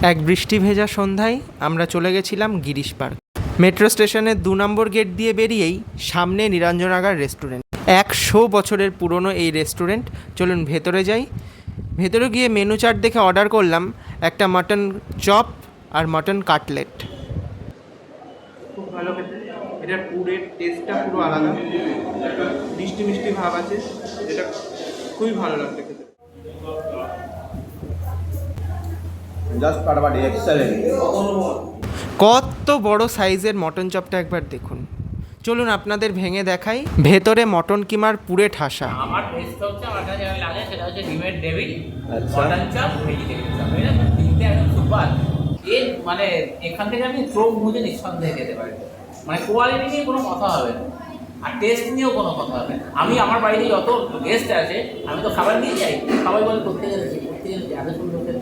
এক বৃষ্টি ভেজা সন্ধ্যায় আমরা চলে গেছিলাম গিরিশ পার্ক। মেট্রো স্টেশনের 2 নম্বর গেট দিয়ে বেরিয়েই সামনে নিরঞ্জনাগার রেস্টুরেন্ট। 100 বছরের পুরনো এই রেস্টুরেন্ট। চলুন ভেতরে যাই। ভেতরে গিয়ে মেনু চার্ট দেখে অর্ডার করলাম একটা মাটন চপ আর মাটন কাটলেট। খুব ভালো খেতে, এটার পুরের টেস্টটা পুরো আলাদা, একটা মিষ্টি মিষ্টি ভাব আছে, এটা খুবই ভালো লাগছে খেতে। Just Parvati, excellent. কত বড় সাইজের মটন চপটা একবার দেখুন। চলুন আপনাদের ভেঙে দেখাই। ভেতরে মটন কিমার পুরে ঠাসা। আমার টেস্ট হচ্ছে, আমার কাছে যেটা লাগে সেটা হচ্ছে ডিমের ডেভিল, আচ্ছা। মটন চপ, ভেজিটেবল চপ, এটা তিনটে একদম সুপার। এর মানে এখান থেকে আমি চোখ বুঝে নিঃসন্দেহে খেতে পারি, মানে কোয়ালিটি নিয়ে কোনো কথা হবে না, আর টেস্ট নিয়েও কোনো কথা হবে না। আমি আমার বাড়িতে যত গেস্ট আছে আমি তো খাবার নিয়ে যাই, সবাই বলে করতে গেছি এত সুন্দর খেতে।